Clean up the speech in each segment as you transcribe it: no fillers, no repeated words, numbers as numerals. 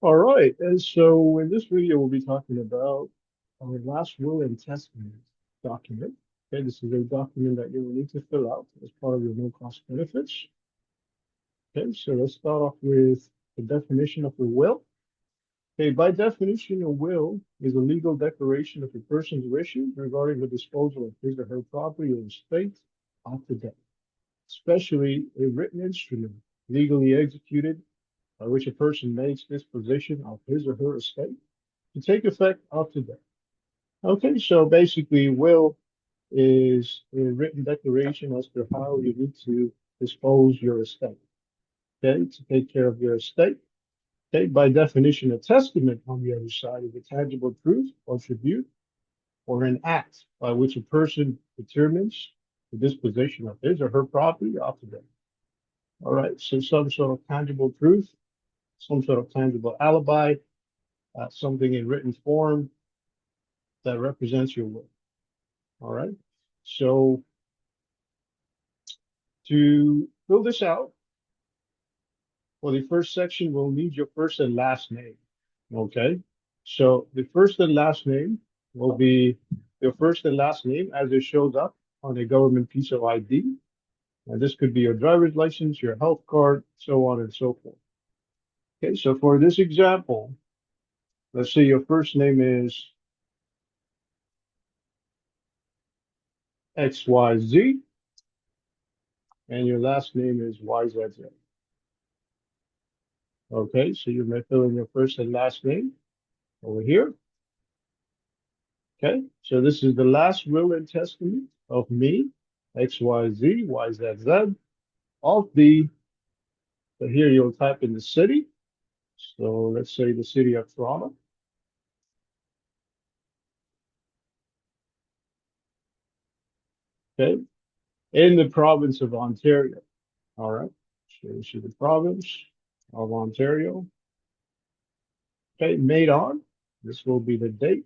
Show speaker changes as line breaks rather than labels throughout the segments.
All right, and so in this video, we'll be talking about our last will and testament document. Okay, this is a document that you will need to fill out as part of your no-cost benefits. Okay, so let's start off with the definition of a will. Okay, by definition, a will is a legal declaration of a person's wishes regarding the disposal of his or her property or estate after death, especially a written instrument legally executed by which a person makes disposition of his or her estate to take effect after death. Okay, so basically, will is a written declaration as to how you need to dispose your estate. Okay, to take care of your estate. Okay, by definition, a testament on the other side is a tangible proof or tribute or an act by which a person determines the disposition of his or her property after death. All right, so some sort of tangible proof, some sort of tangible alibi, something in written form that represents your will. All right. So to fill this out, for the first section, we'll need your first and last name. Okay. So the first and last name will be your first and last name as it shows up on a government piece of ID. And this could be your driver's license, your health card, so on and so forth. Okay. So for this example, let's say your first name is XYZ and your last name is YZZ. Okay, so you may fill in your first and last name over here. Okay, so this is the last will and testament of me, XYZ, YZZ, of the, so here you'll type in the city. So let's say the city of Toronto. Okay, in the province of Ontario. All right, so this is the province of Ontario. Okay, made on, this will be the date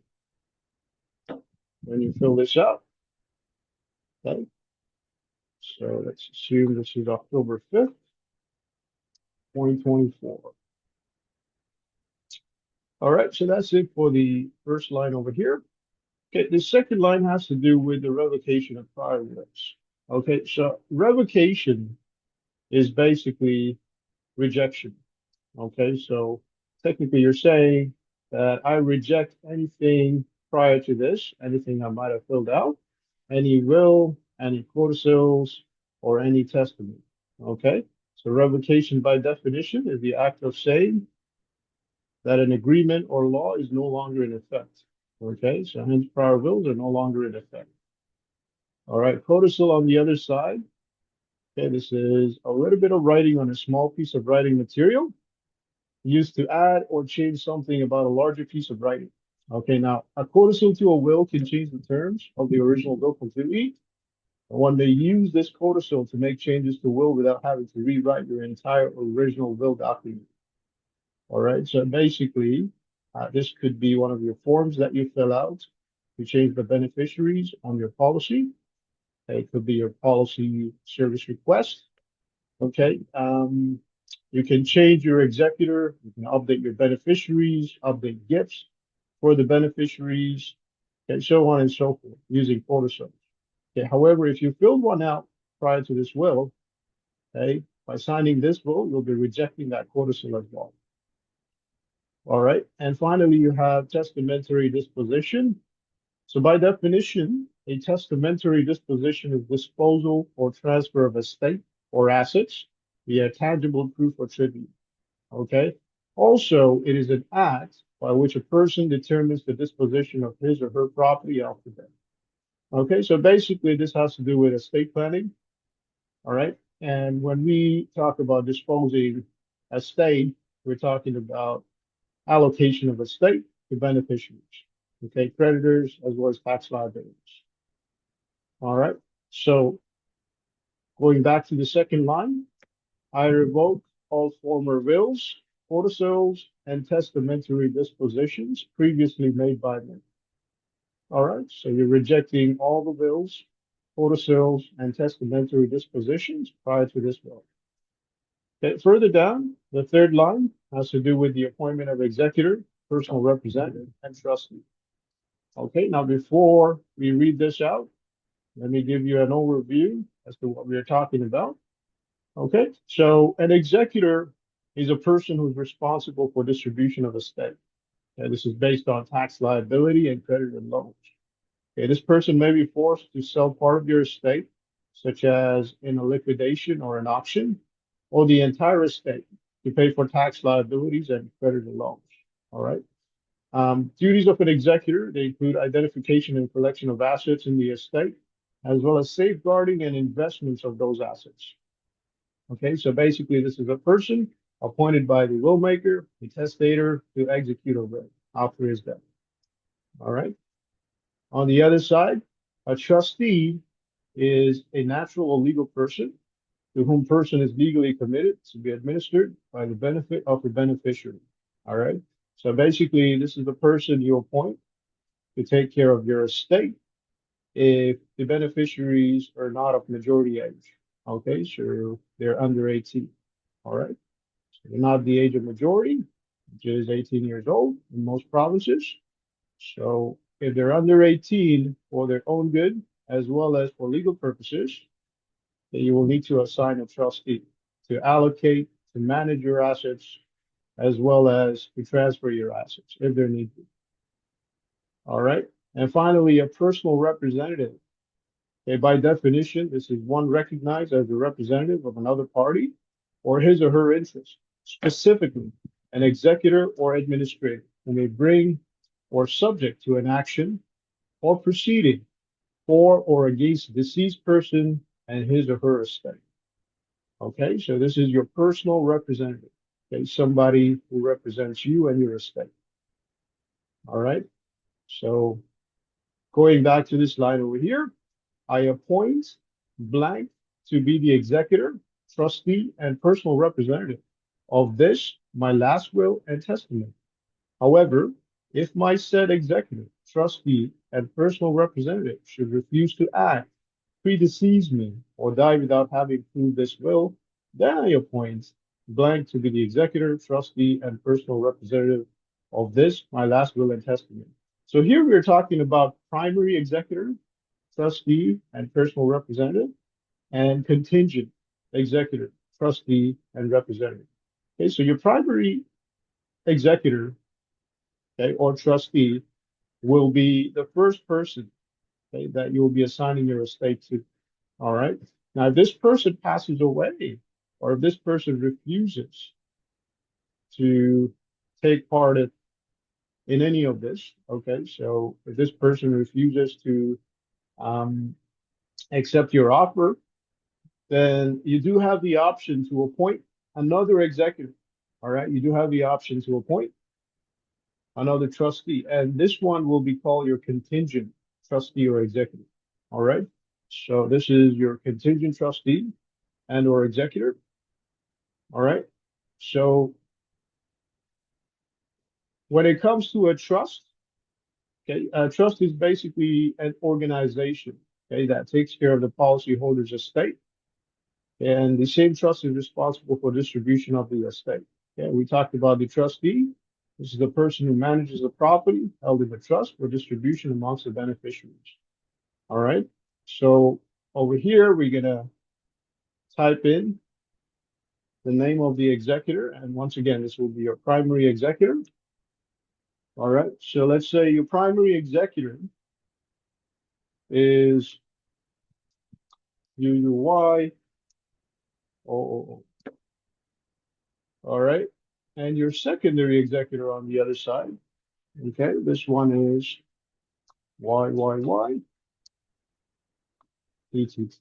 when you fill this out. Okay, so let's assume this is October 5th, 2024. All right, so that's it for the first line over here. Okay, the second line has to do with the revocation of prior wills. Okay, so revocation is basically rejection. Okay, so technically you're saying that I reject anything prior to this, anything I might have filled out, any will, any codicils, or any testament. Okay, so revocation by definition is the act of saying that an agreement or law is no longer in effect. Okay, so hence prior wills are no longer in effect. All right, codicil on the other side. Okay, this is a little bit of writing on a small piece of writing material used to add or change something about a larger piece of writing. Okay, now a codicil to a will can change the terms of the original will completely. And one may use this codicil to make changes to will without having to rewrite your entire original will document. All right, so basically, this could be one of your forms that you fill out to change the beneficiaries on your policy. It could be your policy service request. Okay, you can change your executor, you can update your beneficiaries, update gifts for the beneficiaries, and so on and so forth using codicils. Okay, however, if you filled one out prior to this will, okay, by signing this will, you'll be rejecting that codicil as well. All right. And finally, you have testamentary disposition. So by definition, a testamentary disposition is disposal or transfer of estate or assets via tangible proof or tribute. Okay. Also, it is an act by which a person determines the disposition of his or her property after death. Okay. So basically, this has to do with estate planning. All right. And when we talk about disposing estate, we're talking about allocation of estate to beneficiaries, okay, creditors as well as tax liabilities. All right. So going back to the second line, I revoke all former wills, codicils, and testamentary dispositions previously made by me. All right. So you're rejecting all the wills, codicils, and testamentary dispositions prior to this will. Okay, further down, the third line has to do with the appointment of executor, personal representative, and trustee. Okay, now before we read this out, let me give you an overview as to what we are talking about. Okay, so an executor is a person who's responsible for distribution of estate. Okay, this is based on tax liability and credit and loans. Okay, this person may be forced to sell part of your estate, such as in a liquidation or an auction, or the entire estate to pay for tax liabilities and credit and loans. All right. Duties of an executor, they include identification and collection of assets in the estate, as well as safeguarding and investments of those assets. Okay, so basically, this is a person appointed by the will maker, the testator, to execute a will after his death. All right. On the other side, a trustee is a natural or legal person to whom person is legally committed to be administered by the benefit of the beneficiary. All right. So basically, this is the person you appoint to take care of your estate if the beneficiaries are not of majority age. Okay, so they're under 18. All right. So they're not the age of majority, which is 18 years old in most provinces. So if they're under 18 for their own good, as well as for legal purposes, then you will need to assign a trustee to allocate, to manage your assets, as well as to transfer your assets if they're needed. All right. And finally, a personal representative. Okay, by definition, this is one recognized as a representative of another party or his or her interest, specifically an executor or administrator who may bring or subject to an action or proceeding for or against a deceased person and his or her estate. Okay, so this is your personal representative. Okay, somebody who represents you and your estate. All right, so going back to this line over here, I appoint blank to be the executor, trustee, and personal representative of this, my last will and testament. However, if my said executor, trustee, and personal representative should refuse to act, predecease me, or die without having proved this will, then I appoint blank to be the executor, trustee, and personal representative of this, my last will and testament. So here we are talking about primary executor, trustee, and personal representative, and contingent executor, trustee, and representative. Okay, so your primary executor, okay, or trustee will be the first person, okay, that you will be assigning your estate to. All right. Now, if this person passes away, or if this person refuses to take part in any of this, okay, so if this person refuses to um, accept your offer, then you do have the option to appoint another executive. All right. You do have the option to appoint another trustee, and this one will be called your contingent trustee or executive. All right. So this is your contingent trustee and or executor. All right. So when it comes to a trust, okay, a trust is basically an organization, okay, that takes care of the policyholder's estate. And the same trust is responsible for distribution of the estate. Okay, we talked about the trustee. This is the person who manages the property held in the trust for distribution amongst the beneficiaries. All right. So over here, we're gonna type in the name of the executor. And once again, this will be your primary executor. All right. So let's say your primary executor is UUY. Oh, all right. And your secondary executor on the other side. Okay. This one is YYY ETT.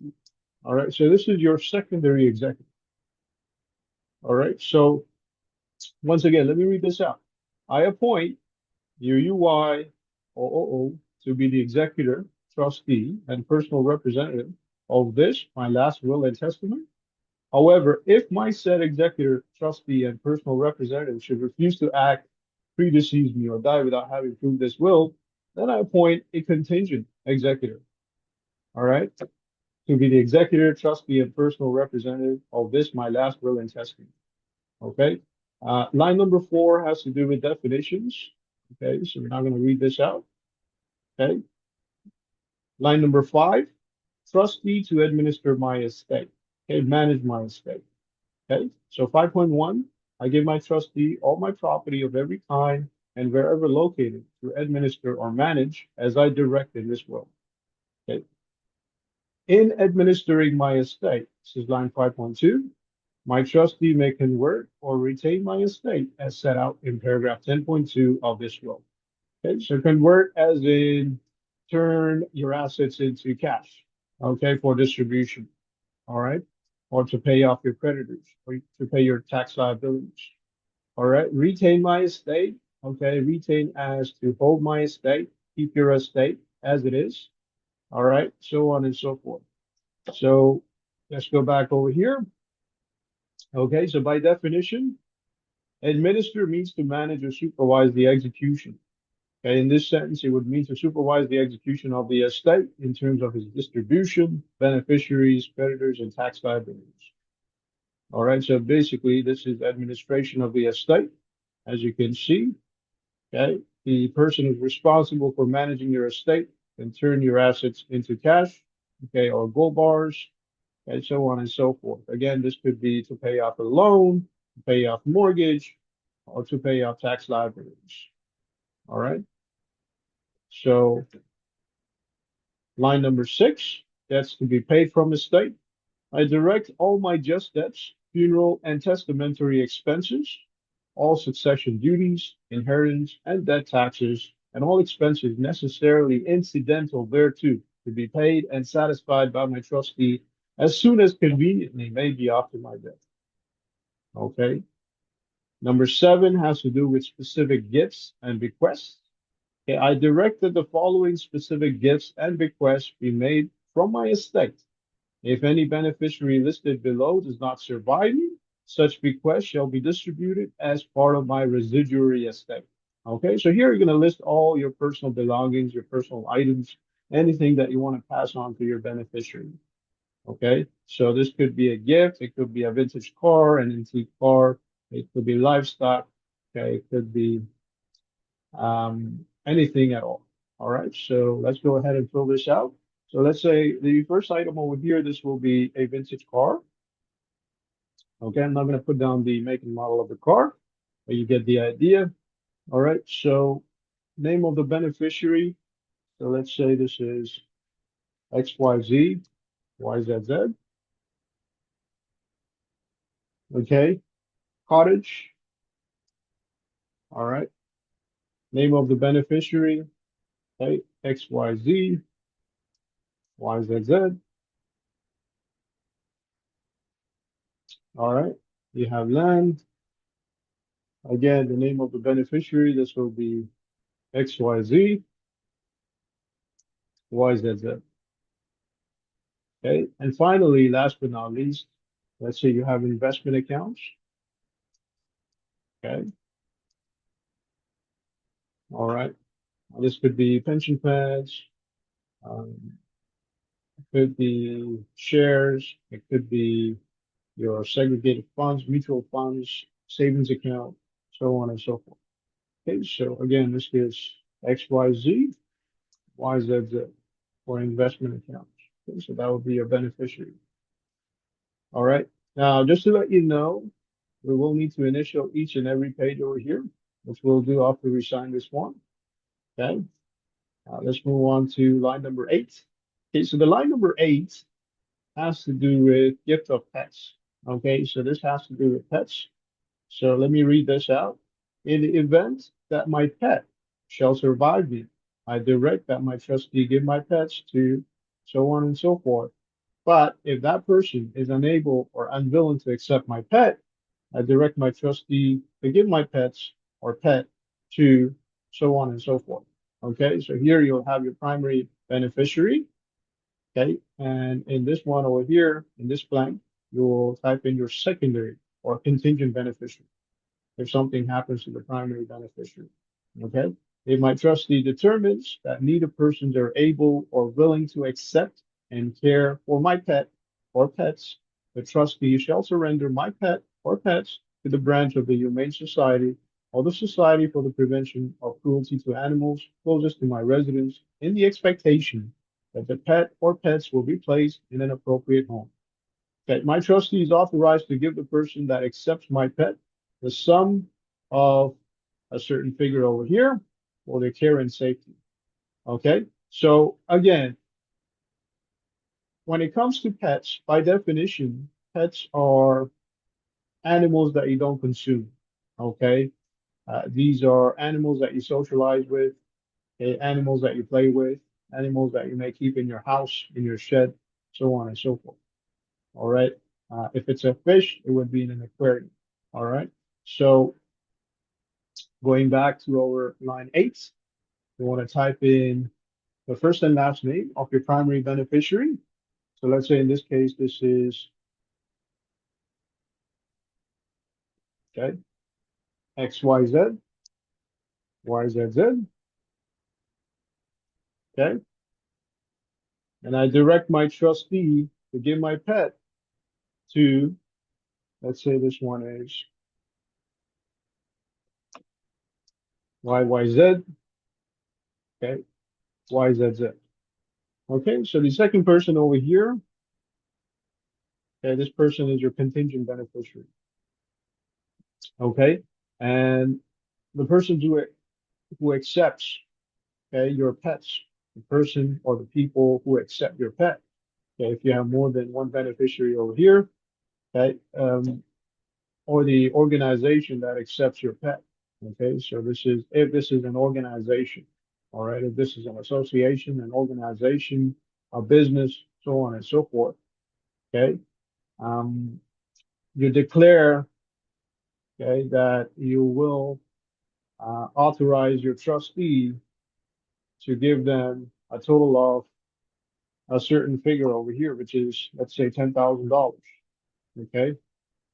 All right. So this is your secondary executor. All right. So once again, let me read this out. I appoint UUY OOO to be the executor, trustee, and personal representative of this, my last will and testament. However, if my said executor, trustee, and personal representative should refuse to act, predecease me, or die without having proved this will, then I appoint a contingent executor. All right, to be the executor, trustee, and personal representative of this, my last will and testament. Okay. Line number 4 has to do with definitions. Okay, so we're not going to read this out. Okay. Line number 5, trustee to administer my estate. Okay, manage my estate. Okay, so 5.1, I give my trustee all my property of every kind and wherever located to administer or manage as I direct in this will. Okay. In administering my estate, this is line 5.2, my trustee may convert or retain my estate as set out in paragraph 10.2 of this will. Okay, so convert as in turn your assets into cash, okay, for distribution, all right, or to pay off your creditors, or to pay your tax liabilities, all right. Retain my estate, okay, retain as to hold my estate, keep your estate as it is, all right, so on and so forth. So let's go back over here. Okay, so by definition, administer means to manage or supervise the execution. Okay, in this sentence, it would mean to supervise the execution of the estate in terms of its distribution, beneficiaries, creditors, and tax liabilities. All right, so basically, this is administration of the estate. As you can see, okay, the person who's responsible for managing your estate can turn your assets into cash, okay, or gold bars, and so on and so forth. Again, this could be to pay off a loan, to pay off mortgage, or to pay off tax liabilities. All right. So line number 6, debts to be paid from estate. I direct all my just debts, funeral and testamentary expenses, all succession duties, inheritance and death taxes, and all expenses necessarily incidental thereto to be paid and satisfied by my trustee as soon as conveniently may be after my death. Okay. Number 7 has to do with specific gifts and bequests. Okay, I direct that the following specific gifts and bequests be made from my estate. If any beneficiary listed below does not survive me, such bequest shall be distributed as part of my residuary estate. Okay, so here you're going to list all your personal belongings, your personal items, anything that you want to pass on to your beneficiary. Okay, so this could be a gift, it could be a vintage car, an antique car, it could be livestock, okay, it could be anything at all. All right, so let's go ahead and fill this out. So let's say the first item over here, this will be a vintage car. Okay, I'm not going to put down the make and model of the car, but you get the idea. All right, so name of the beneficiary. So let's say this is XYZ, YZZ. Okay, cottage. All right, name of the beneficiary. Okay, XYZ, YZZ. All right, you have land. Again, the name of the beneficiary, this will be XYZ, YZZ. Okay, and finally, last but not least, let's say you have investment accounts. Okay, all right. This could be pension plans, um, it could be shares, it could be your segregated funds, mutual funds, savings account, so on and so forth. Okay, so again, this is XYZ, YZZ for investment accounts. Okay, so that would be your beneficiary. All right. Now, just to let you know, we will need to initial each and every page over here, which we'll do after we sign this one. Okay. Let's move on to line number 8. Okay, so the line number 8 has to do with gift of pets. Okay, so this has to do with pets. So let me read this out. In the event that my pet shall survive me, I direct that my trustee give my pets to so on and so forth. But if that person is unable or unwilling to accept my pet, I direct my trustee to give my pets or pet to so on and so forth. Okay, so here you'll have your primary beneficiary. Okay, and in this one over here, in this blank, you will type in your secondary or contingent beneficiary if something happens to the primary beneficiary. Okay, if my trustee determines that neither persons are able or willing to accept and care for my pet or pets, the trustee shall surrender my pet or pets to the branch of the Humane Society or the Society for the Prevention of Cruelty to Animals closest to my residence in the expectation that the pet or pets will be placed in an appropriate home. Okay, my trustee is authorized to give the person that accepts my pet the sum of a certain figure over here for their care and safety. Okay, so again, when it comes to pets, by definition, pets are animals that you don't consume. Okay, these are animals that you socialize with, okay? Animals that you play with, animals that you may keep in your house, in your shed, so on and so forth. All right. If it's a fish, it would be in an aquarium. All right. So going back to our line 8, you want to type in the first and last name of your primary beneficiary. So let's say in this case, this is, okay, XYZ, YZZ, okay? And I direct my trustee to give my pet to, let's say this one is YYZ, okay, YZZ. Okay, so the second person over here, okay, this person is your contingent beneficiary, okay? And the person who accepts, okay, your pets, the person or the people who accept your pet, okay, if you have more than one beneficiary over here, okay, or the organization that accepts your pet. Okay, so this is if this is an organization, all right, if this is an association, an organization, a business, so on and so forth. Okay, um, you declare, okay, that you will authorize your trustee to give them a total of a certain figure over here, which is let's say $10,000. Okay,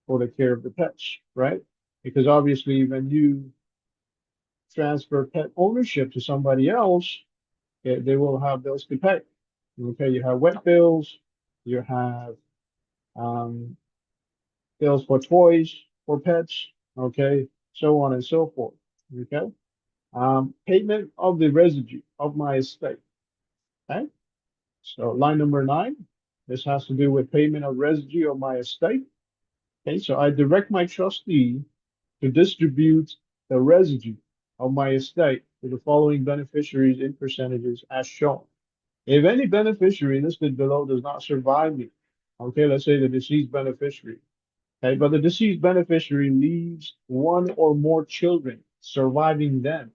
for the care of the pets, right? Because obviously, when you transfer pet ownership to somebody else, they will have bills to pay. Okay, you have wet bills, you have um, bills for toys for pets, okay, so on and so forth. Okay, payment of the residue of my estate. Okay, so line number 9, this has to do with payment of residue of my estate. Okay, so I direct my trustee to distribute the residue of my estate to the following beneficiaries in percentages as shown. If any beneficiary listed below does not survive me, okay, let's say the deceased beneficiary, okay, but the deceased beneficiary leaves one or more children surviving them,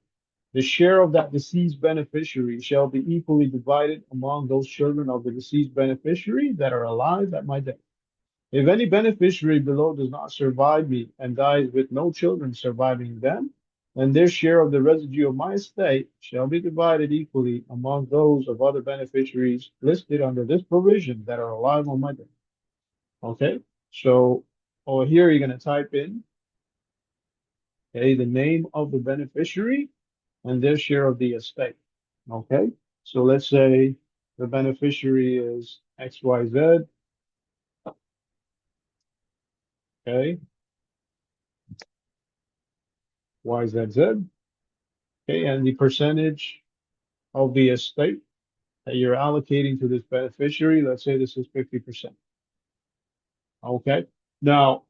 the share of that deceased beneficiary shall be equally divided among those children of the deceased beneficiary that are alive at my death. If any beneficiary below does not survive me and dies with no children surviving them, then their share of the residue of my estate shall be divided equally among those of other beneficiaries listed under this provision that are alive on my death. Okay, so over here you're going to type in, okay, the name of the beneficiary and their share of the estate. Okay, so let's say the beneficiary is XYZ. Okay, YZZ. Okay, and the percentage of the estate that you're allocating to this beneficiary, let's say this is 50%. Okay. Now,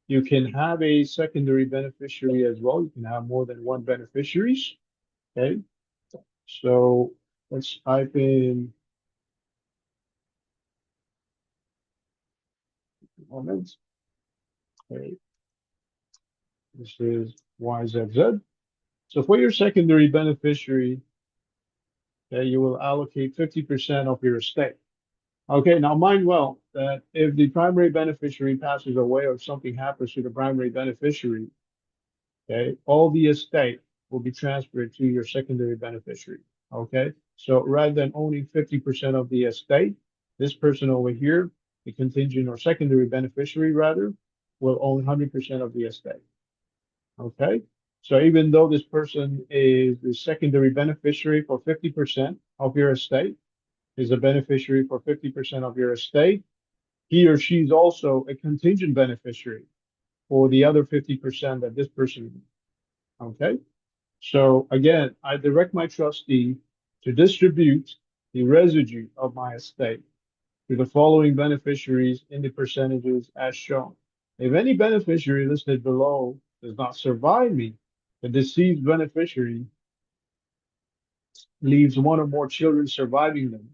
you can have a secondary beneficiary as well. You can have more than one beneficiaries. Okay. So let's type in moments. Okay. This is YZZ. So for your secondary beneficiary, okay, you will allocate 50% of your estate. Okay, now mind well that if the primary beneficiary passes away or something happens to the primary beneficiary, okay, all the estate will be transferred to your secondary beneficiary. Okay, so rather than owning 50% of the estate, this person over here, the contingent or secondary beneficiary rather, will own 100% of the estate. Okay, so even though this person is the secondary beneficiary for 50% of your estate, is a beneficiary for 50% of your estate, he or she is also a contingent beneficiary. for the other 50% that this person, okay? So again, I direct my trustee to distribute the residue of my estate to the following beneficiaries in the percentages as shown. If any beneficiary listed below does not survive me, the deceased beneficiary leaves one or more children surviving them.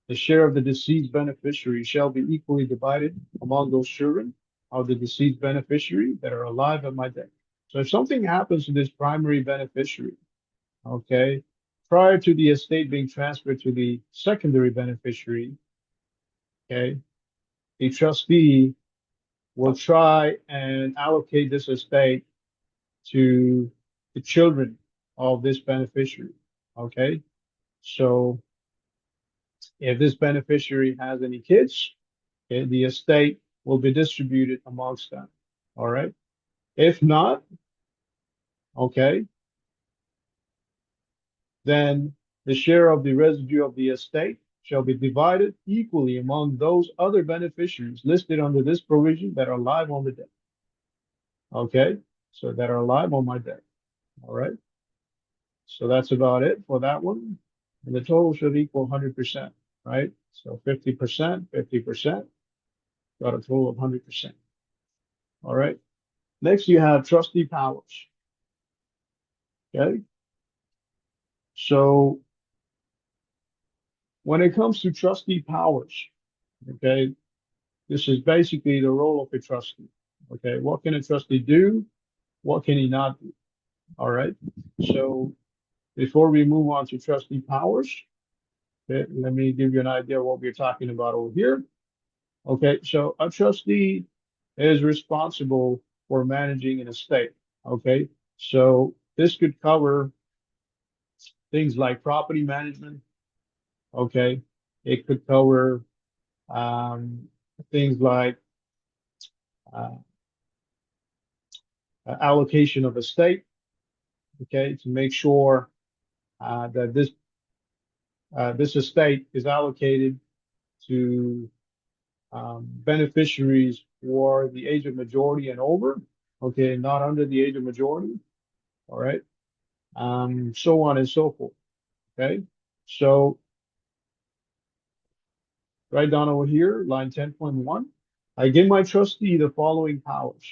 The share of the deceased beneficiary shall be equally divided among those children of the deceased beneficiary that are alive at my death. So if something happens to this primary beneficiary, okay, prior to the estate being transferred to the secondary beneficiary, okay, the trustee will try and allocate this estate to the children of this beneficiary, okay? So if this beneficiary has any kids, okay, the estate will be distributed amongst them, all right? If not, okay, then the share of the residue of the estate shall be divided equally among those other beneficiaries listed under this provision that are live on the debt. Okay, so that are live on my debt. All right, so that's about it for that one. And the total should equal 100%, right? So 50%, 50%, got a total of 100%. All right, next you have trustee powers. Okay, so when it comes to trustee powers, okay, this is basically the role of a trustee. Okay, what can a trustee do? What can he not do? All right. So before we move on to trustee powers, okay, let me give you an idea of what we're talking about over here. Okay, so a trustee is responsible for managing an estate. Okay, so this could cover things like property management. Okay, it could cover um, things like uh, allocation of estate. Okay, to make sure that this estate is allocated to beneficiaries for the age of majority and over. Okay, not under the age of majority. All right, so on and so forth. Okay, so right down over here, line 10.1, I give my trustee the following powers.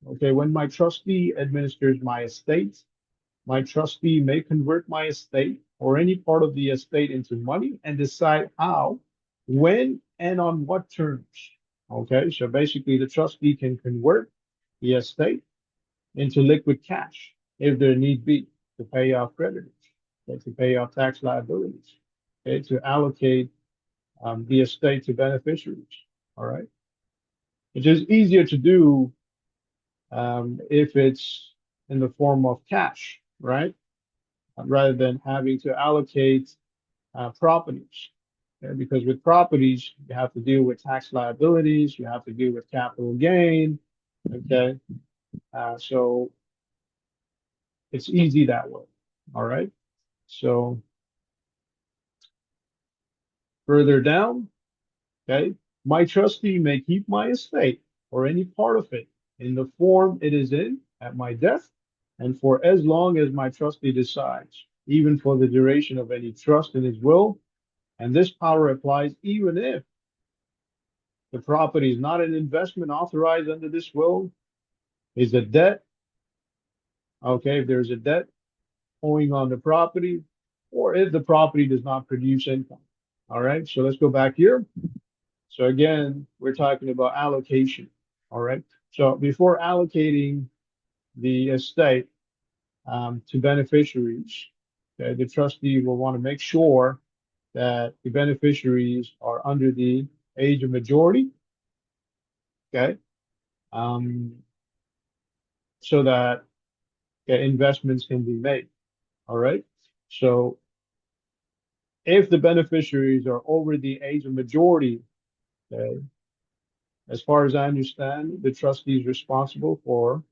Okay, when my trustee administers my estate, my trustee may convert my estate or any part of the estate into money and decide how, when, and on what terms. Okay, so basically the trustee can convert the estate into liquid cash if there need be to pay off creditors, okay, to pay off tax liabilities, okay, to allocate the estate to beneficiaries. All right, it's just easier to do if it's in the form of cash, right? Rather than having to allocate properties. Okay? Because with properties, you have to deal with tax liabilities, you have to deal with capital gain. Okay, so it's easy that way. All right. So further down, okay, my trustee may keep my estate or any part of it in the form it is in at my death and for as long as my trustee decides, even for the duration of any trust in his will. And this power applies even if the property is not an investment authorized under this will, is a debt. Okay, if there's a debt owing on the property, or if the property does not produce income. All right, so let's go back here. So again, we're talking about allocation. All right, so before allocating the estate to beneficiaries, okay, the trustee will want to make sure that the beneficiaries are under the age of majority. Okay, um, so that investments can be made. All right. So if the beneficiaries are over the age of majority, okay, as far as I understand, the trustee is responsible for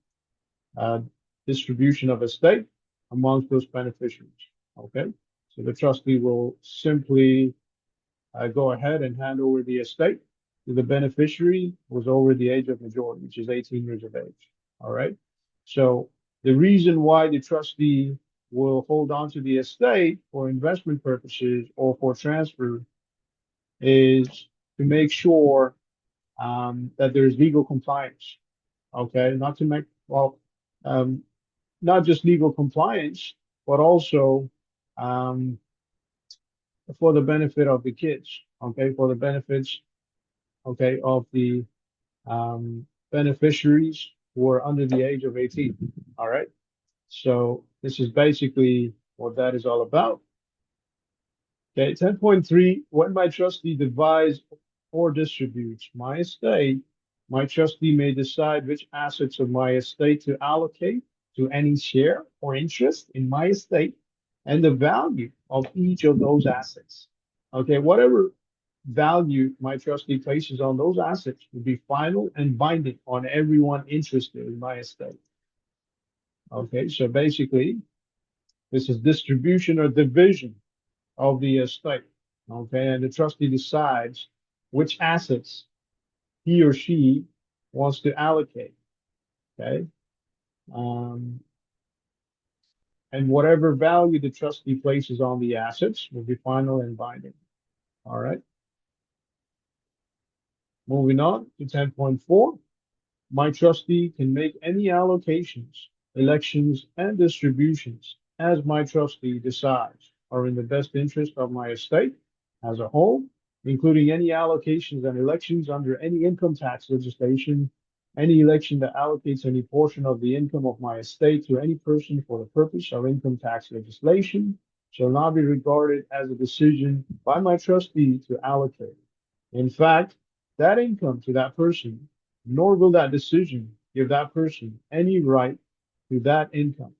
uh, distribution of estate amongst those beneficiaries. Okay. So the trustee will simply go ahead and hand over the estate to the beneficiary who is over the age of majority, which is 18 years of age. All right. So the reason why the trustee will hold on to the estate for investment purposes or for transfer is to make sure that there's legal compliance. Okay, not to make um, not just legal compliance, but also um, for the benefit of the kids. Okay, for the benefits, okay, of the beneficiaries who are under the age of 18. All right. So this is basically what that is all about. Okay, 10.3, when my trustee divides or distributes my estate, my trustee may decide which assets of my estate to allocate to any share or interest in my estate and the value of each of those assets. Okay, whatever value my trustee places on those assets will be final and binding on everyone interested in my estate. Okay, so basically, this is distribution or division of the estate. Okay, and the trustee decides which assets he or she wants to allocate. Okay, um, and whatever value the trustee places on the assets will be final and binding. All right, moving on to 10.4. My trustee can make any allocations, elections, and distributions as my trustee decides are in the best interest of my estate as a whole, including any allocations and elections under any income tax legislation, any election that allocates any portion of the income of my estate to any person for the purpose of income tax legislation shall not be regarded as a decision by my trustee to allocate. In fact, that income to that person, nor will that decision give that person any right to that income.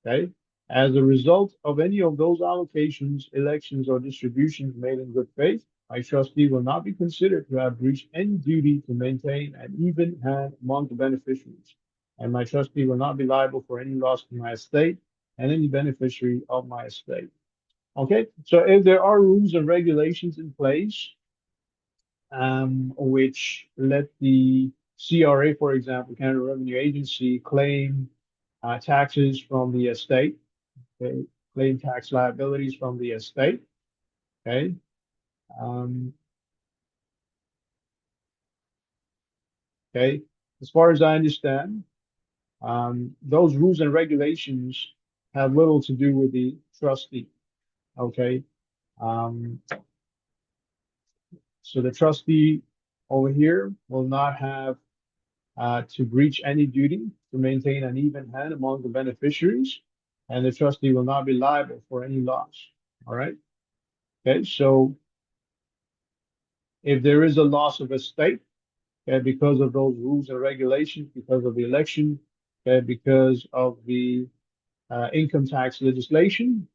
Okay. As a result of any of those allocations, elections, or distributions made in good faith, my trustee will not be considered to have breached any duty to maintain an even hand among the beneficiaries. And my trustee will not be liable for any loss to my estate and any beneficiary of my estate. Okay. So if there are rules and regulations in place, which let the CRA, for example, Canada Revenue Agency, claim taxes from the estate, okay, claim tax liabilities from the estate. Okay. Um, okay. As far as I understand, those rules and regulations have little to do with the trustee. Okay. Um, so the trustee over here will not have to breach any duty to maintain an even hand among the beneficiaries, and the trustee will not be liable for any loss. All right. Okay. So if there is a loss of estate, okay, because of those rules and regulations, because of the election, okay, because of the income tax legislation,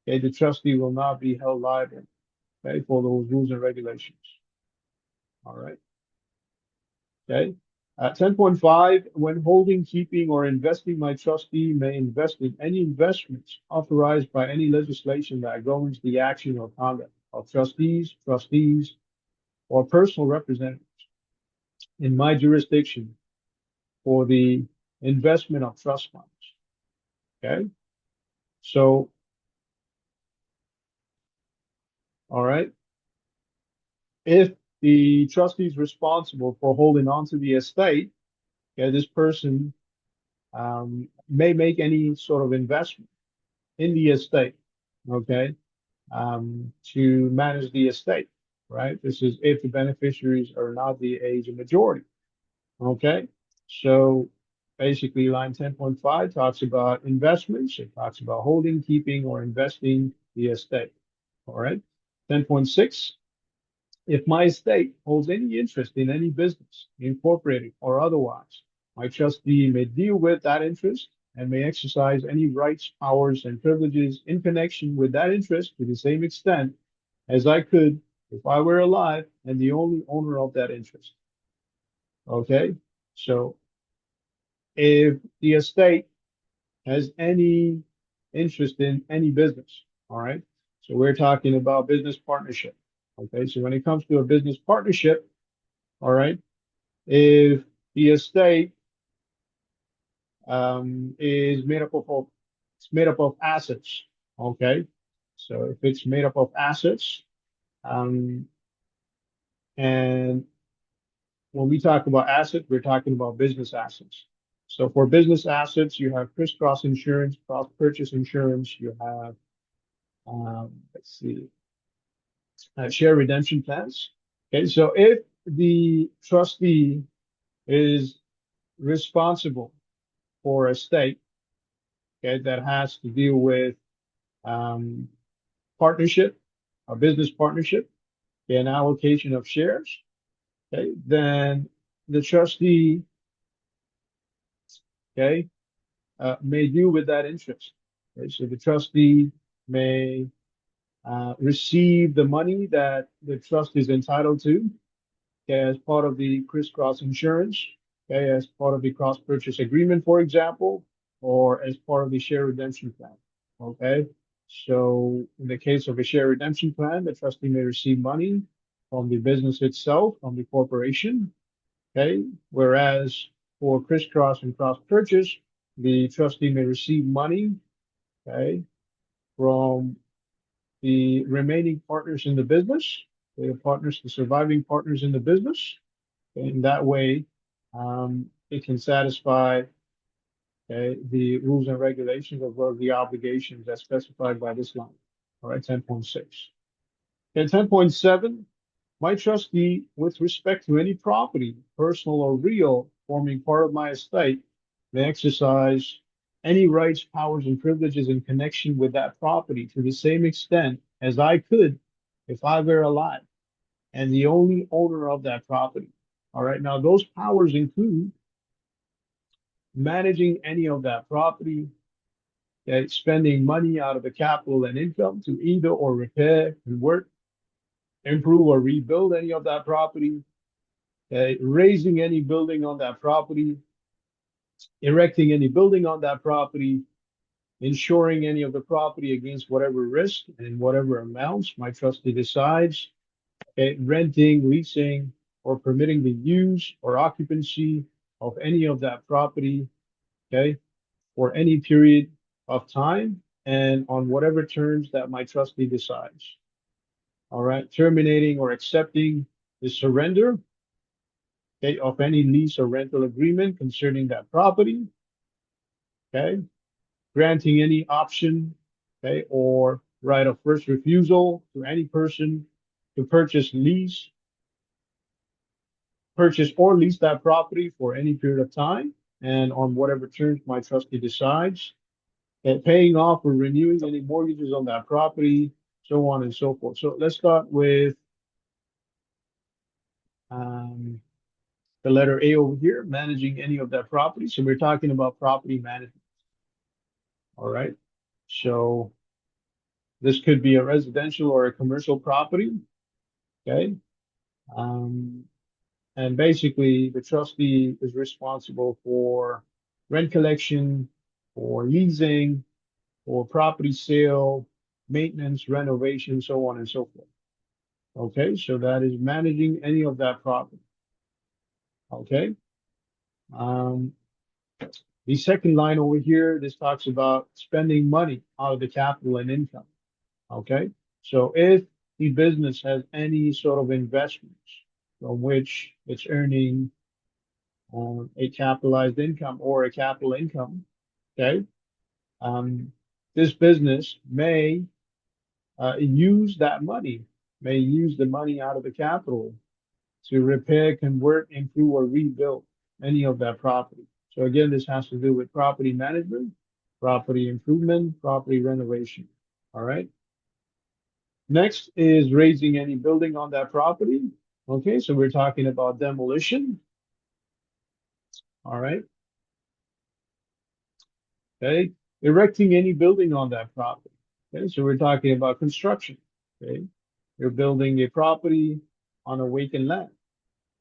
okay, the trustee will not be held liable, okay, for those rules and regulations. All right. Okay. 10.5, when holding, keeping, or investing, my trustee may invest in any investments authorized by any legislation that governs the action or conduct of trustees, or personal representatives in my jurisdiction for the investment of trust funds. Okay. So, all right. If the trustee is responsible for holding on to the estate, okay, this person may make any sort of investment in the estate, okay, to manage the estate, right? This is if the beneficiaries are not the age of majority, okay? So basically, line 10.5 talks about investments. It talks about holding, keeping, or investing the estate, all right? 10.6, if my estate holds any interest in any business, incorporated or otherwise, my trustee may deal with that interest and may exercise any rights, powers, and privileges in connection with that interest to the same extent as I could if I were alive and the only owner of that interest. Okay? So if the estate has any interest in any business, all right? So we're talking about business partnership. Okay, so when it comes to a business partnership, all right, if the estate is made up of it's made up of assets. Okay, so if it's made up of assets, um, and when we talk about assets, we're talking about business assets. So for business assets, you have crisscross insurance, cross purchase insurance. You have let's see, share redemption plans. Okay, so if the trustee is responsible for a stake, okay, that has to deal with um, partnership, a business partnership, an allocation of shares, okay, then the trustee, okay, may deal with that interest. Okay? So the trustee may receive the money that the trust is entitled to, okay, as part of the crisscross insurance, okay, as part of the cross purchase agreement, for example, or as part of the share redemption plan. Okay. So in the case of a share redemption plan, the trustee may receive money from the business itself, from the corporation. Okay. Whereas for crisscross and cross purchase, the trustee may receive money, okay, from the remaining partners in the business, the partners, the surviving partners in the business. In that way, it can satisfy the rules and regulations as well as the obligations as specified by this line. All right, 10.6. And 10.7, my trustee, with respect to any property, personal or real, forming part of my estate, may exercise any rights, powers, and privileges in connection with that property to the same extent as I could if I were alive and the only owner of that property. All right, now those powers include managing any of that property, spending money out of the capital and income to either or repair, convert, improve, or rebuild any of that property, raising any building on that property, erecting any building on that property, insuring any of the property against whatever risk and whatever amounts my trustee decides, renting, leasing, or permitting the use or occupancy of any of that property, okay, for any period of time and on whatever terms that my trustee decides. All right, terminating or accepting the surrender, okay, of any lease or rental agreement concerning that property, okay, granting any option, okay, or right of first refusal to any person to purchase or lease that property for any period of time and on whatever terms my trustee decides, and paying off or renewing any mortgages on that property, so on and so forth. So let's start with um, the letter A over here, managing any of that property. So we're talking about property management. All right. So this could be a residential or a commercial property. Okay. Um, and basically, the trustee is responsible for rent collection, for leasing, for property sale, maintenance, renovation, so on and so forth. Okay, so that is managing any of that property. Okay. Um, the second line over here, this talks about spending money out of the capital and income. Okay. So if the business has any sort of investments from which it's earning a capitalized income or a capital income, okay, um, this business may use that money, may use the money out of the capital to repair, convert, improve, or rebuild any of that property. So again, this has to do with property management, property improvement, property renovation. All right. Next is raising any building on that property. Okay, so we're talking about demolition. All right. Okay. Erecting any building on that property. Okay, so we're talking about construction. Okay. You're building a property on a vacant land.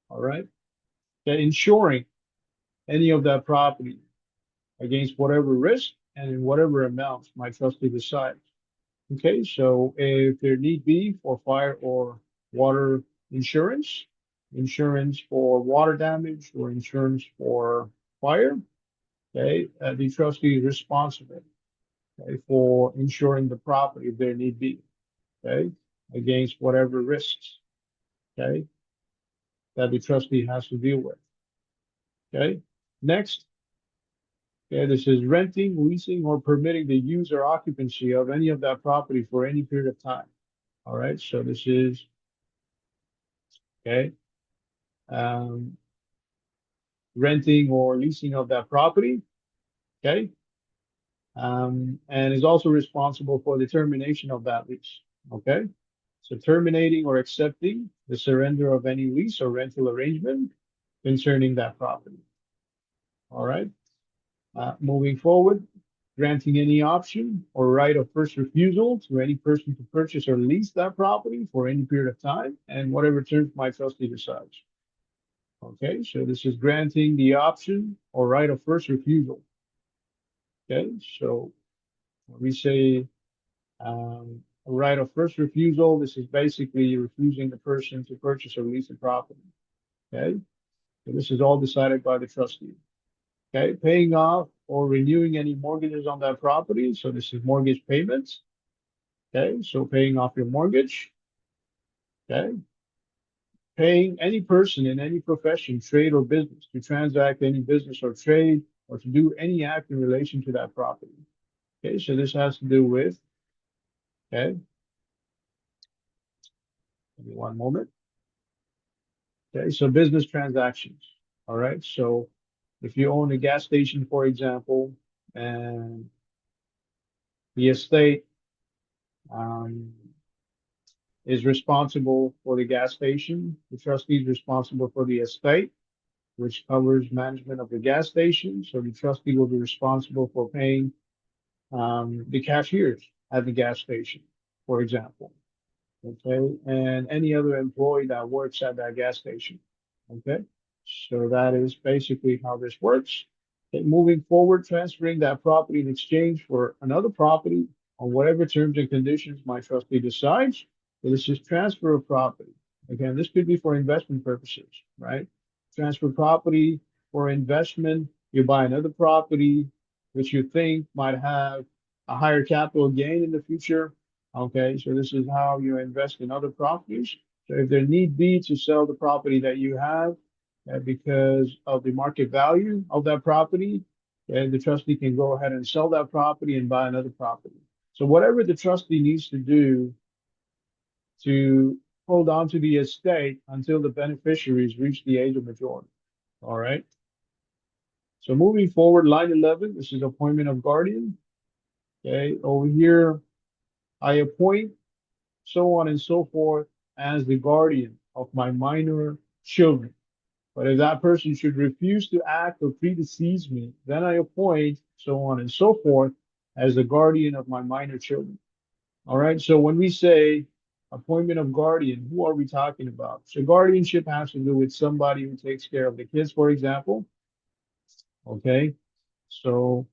All right. Okay. Insuring any of that property against whatever risk and in whatever amounts my trustee decides. Okay, so if there need be for fire or water insurance, insurance for water damage or insurance for fire, Okay, the trustee is responsible, okay, for ensuring the property if there need be, okay, against whatever risks, okay, that the trustee has to deal with. Okay. Next, okay, this is renting, leasing, or permitting the use or occupancy of any of that property for any period of time. All right. So this is okay. Um, renting or leasing of that property. Okay. And is also responsible for the termination of that lease. Okay. So terminating or accepting the surrender of any lease or rental arrangement concerning that property. All right. Moving forward, granting any option or right of first refusal to any person to purchase or lease that property for any period of time and whatever terms my trustee decides. Okay, so this is granting the option or right of first refusal. Okay, so when we say a right of first refusal, this is basically refusing the person to purchase or lease the property. Okay, so this is all decided by the trustee. Okay, paying off or renewing any mortgages on that property. So this is mortgage payments. Okay, so paying off your mortgage. Okay, paying any person in any profession, trade, or business to transact any business or trade or to do any act in relation to that property. Okay, so this has to do with, okay, give me one moment. Okay, so business transactions. All right, so if you own a gas station, for example, and the estate um, is responsible for the gas station, the trustee is responsible for the estate, which covers management of the gas station. So the trustee will be responsible for paying the cashiers at the gas station, for example. Okay, and any other employee that works at that gas station. Okay, so that is basically how this works. Okay, moving forward, transferring that property in exchange for another property on whatever terms and conditions my trustee decides. So this is transfer of property. Again, this could be for investment purposes, right? Transfer property for investment. You buy another property, which you think might have a higher capital gain in the future. Okay, so this is how you invest in other properties. So if there need be to sell the property that you have because of the market value of that property, the trustee can go ahead and sell that property and buy another property. So whatever the trustee needs to do to hold on to the estate until the beneficiaries reach the age of majority. All right. So moving forward, line 11, this is appointment of guardian. Okay, over here, I appoint so on and so forth as the guardian of my minor children. But if that person should refuse to act or predecease me, then I appoint so on and so forth as the guardian of my minor children. All right. So when we say appointment of guardian, who are we talking about? So guardianship has to do with somebody who takes care of the kids, for example. Okay. So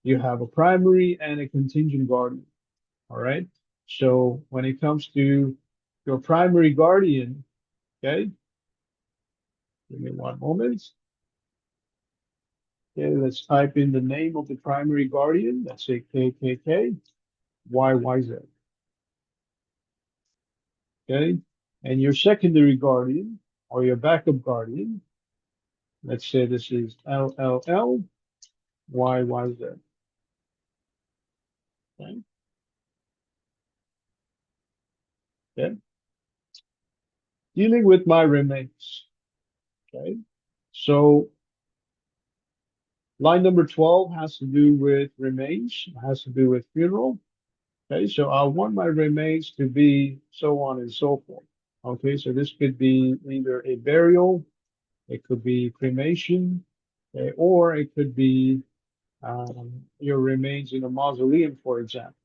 you have a primary and a contingent guardian. All right. So when it comes to your primary guardian, okay, give me one moment. Okay, let's type in the name of the primary guardian. Let's say KKK, YYZ. Okay. And your secondary guardian or your backup guardian, let's say this is LLL, YYZ. Okay. Okay. Dealing with my remains. Okay. So line number 12 has to do with remains, has to do with funeral. Okay, so I want my remains to be so on and so forth. Okay, so this could be either a burial, it could be cremation, okay, or it could be your remains in a mausoleum, for example.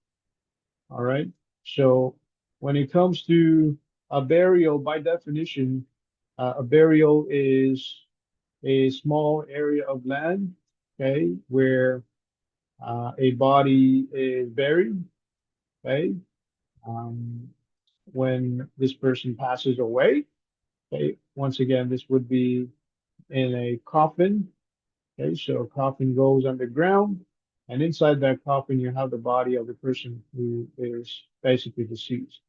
All right, so when it comes to a burial, by definition, a burial is a small area of land, okay, where a body is buried, okay. Um, when this person passes away. Okay, once again, this would be in a coffin. Okay, so coffin goes underground, and inside that coffin, you have the body of the person who is basically deceased.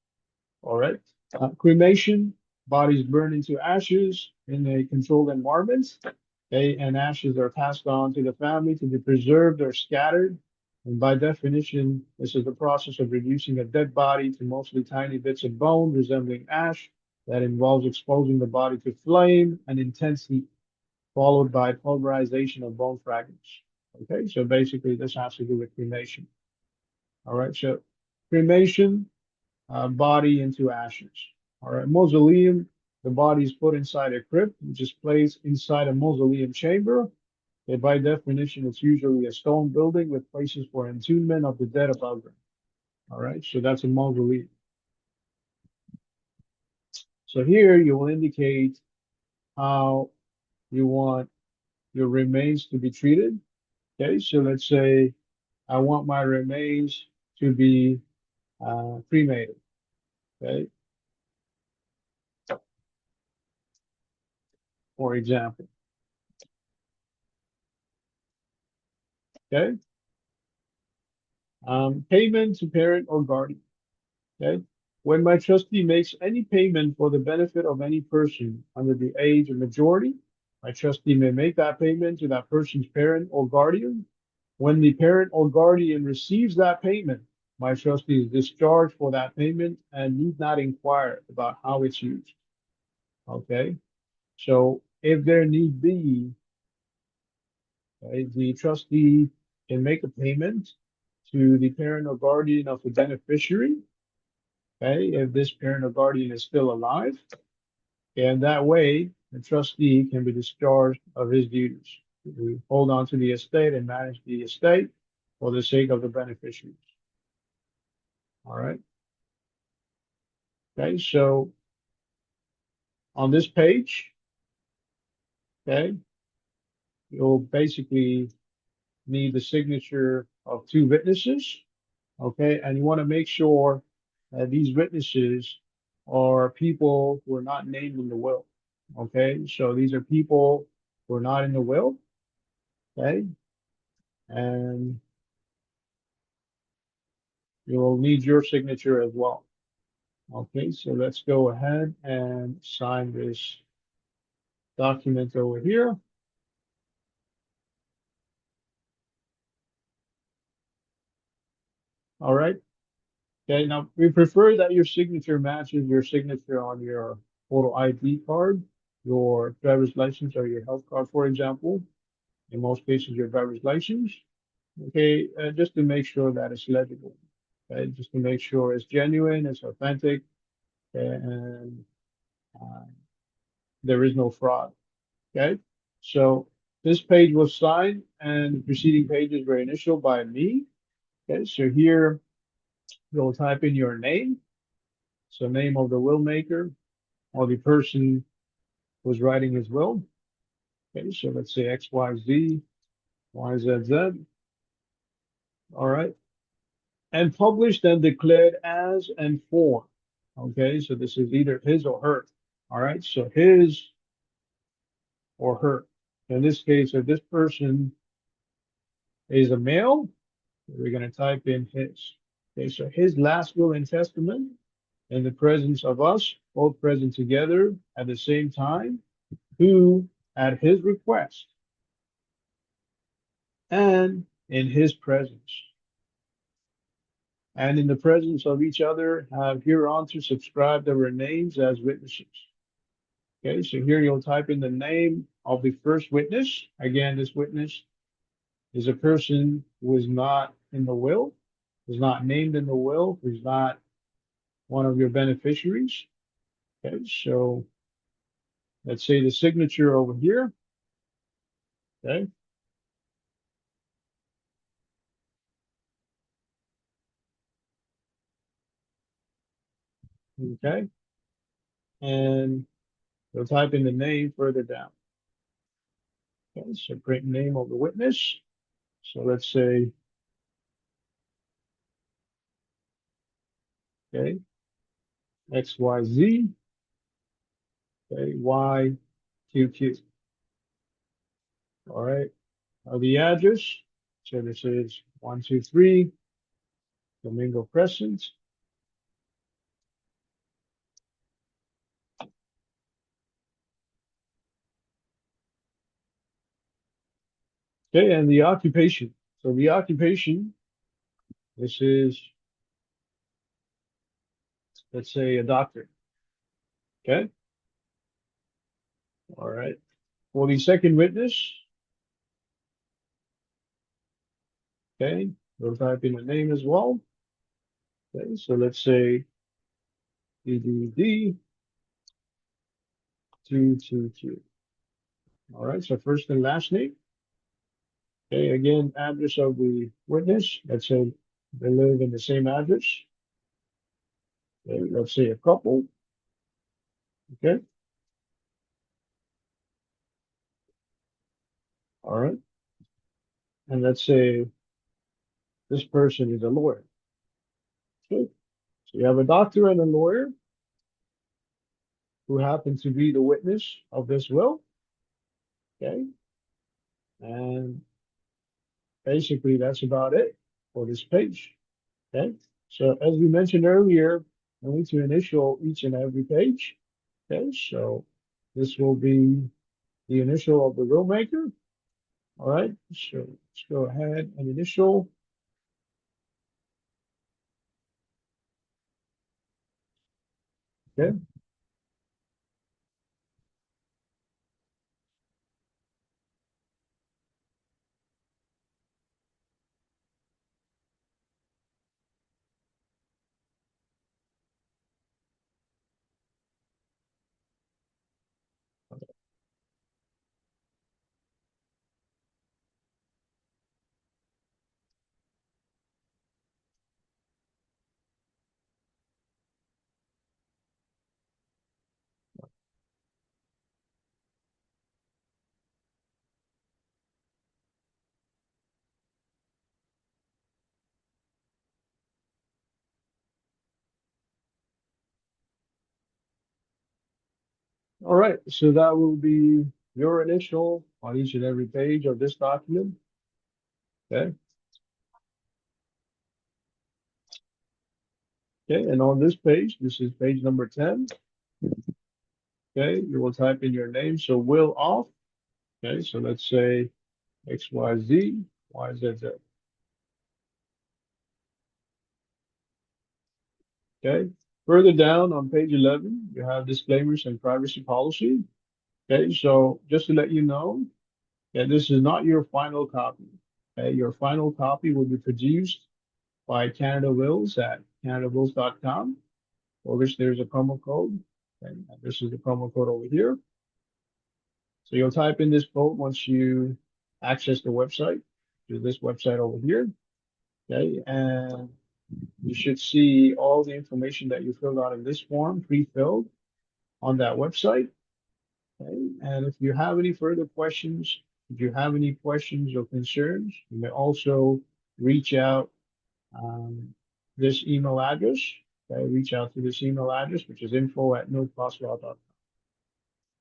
All right. Cremation, bodies burned into ashes in a controlled environment. Okay, and ashes are passed on to the family to be preserved or scattered. And by definition, this is the process of reducing a dead body to mostly tiny bits of bone resembling ash that involves exposing the body to flame and intense heat, followed by pulverization of bone fragments. Okay, so basically this has to do with cremation. All right, so cremation, body into ashes. All right, mausoleum, the body is put inside a crypt, which is placed inside a mausoleum chamber. Okay, by definition, it's usually a stone building with places for entombment of the dead above them. All right, so that's a mausoleum. So here you will indicate how you want your remains to be treated. Okay, so let's say I want my remains to be cremated. Okay, for example. Okay, payment to parent or guardian. Okay, when my trustee makes any payment for the benefit of any person under the age of majority, my trustee may make that payment to that person's parent or guardian. When the parent or guardian receives that payment, my trustee is discharged for that payment and need not inquire about how it's used. Okay, so if there need be, okay, the trustee can make a payment to the parent or guardian of the beneficiary. Okay, if this parent or guardian is still alive, and that way the trustee can be discharged of his duties to hold on to the estate and manage the estate for the sake of the beneficiaries. All right. Okay, so on this page, okay, you'll basically need the signature of two witnesses. Okay, and you want to make sure that these witnesses are people who are not named in the will. Okay, so these are people who are not in the will. Okay, and you'll need your signature as well. Okay, so let's go ahead and sign this document over here. All right. Okay, now we prefer that your signature matches your signature on your photo ID card, your driver's license, or your health card, for example. In most cases, your driver's license. Okay, just to make sure that it's legible. Okay, just to make sure it's genuine, it's authentic, and uh, there is no fraud. Okay, so this page was signed, and the preceding pages were initialed by me. Okay, so here you'll type in your name, so name of the will maker or the person who's writing his will. Okay, so let's say X, Y, Z, Y, Z, Z. All right, and published and declared as and for. Okay, so this is either his or her. All right, so his or her. In this case, if this person is a male, we're going to type in his. Okay, so his last will and testament in the presence of us, both present together at the same time, who, at his request and in his presence, and in the presence of each other, have hereunto subscribed our names as witnesses. Okay, so here you'll type in the name of the first witness. Again, this witness is a person who is not in the will, is not named in the will, who's not one of your beneficiaries. Okay, so let's say the signature over here. Okay, okay, and you'll type in the name further down. Okay, so print name of the witness. So let's say, okay, XYZ, okay, YQQ. All right. The address. So this is 123 Domingo Crescent. Okay, and the occupation. So the occupation, this is, let's say, a doctor. Okay, all right. For the second witness, okay, we'll type in a name as well. Okay, so let's say DDD 222. All right, so first and last name. Okay, again, address of the witness. Let's say they live in the same address. Okay, let's say a couple. Okay, all right. And let's say this person is a lawyer. Okay, so you have a doctor and a lawyer who happen to be the witness of this will. Okay, and basically that's about it for this page. Okay, so as we mentioned earlier, we need to initial each and every page. Okay, so this will be the initial of the will maker. All right, so let's go ahead and initial. Okay, all right, so that will be your initial on each and every page of this document. Okay, okay, and on this page, this is page number 10. Okay, you will type in your name. So will off. Okay, so let's say XYZ, YZZ. Okay, further down on page 11, you have disclaimers and privacy policy. Okay, so just to let you know, that this is not your final copy. Okay, your final copy will be produced by Canada Wills at canadawills.com, for which there's a promo code. And this is the promo code over here. So you'll type in this code once you access the website to this website over here. Okay, and you should see all the information that you filled out in this form pre-filled on that website. Okay, and if you have any further questions, if you have any questions or concerns, you may also reach out this email address. Okay, reach out to this email address, which is info@notepostlaw.com.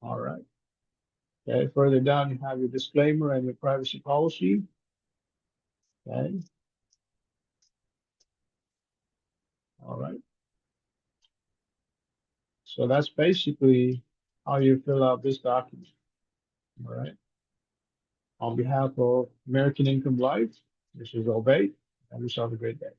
All right. Okay, further down, you have your disclaimer and your privacy policy. Okay, all right. So that's basically how you fill out this document. All right. On behalf of American Income Life, this is Obey, and we have a great day.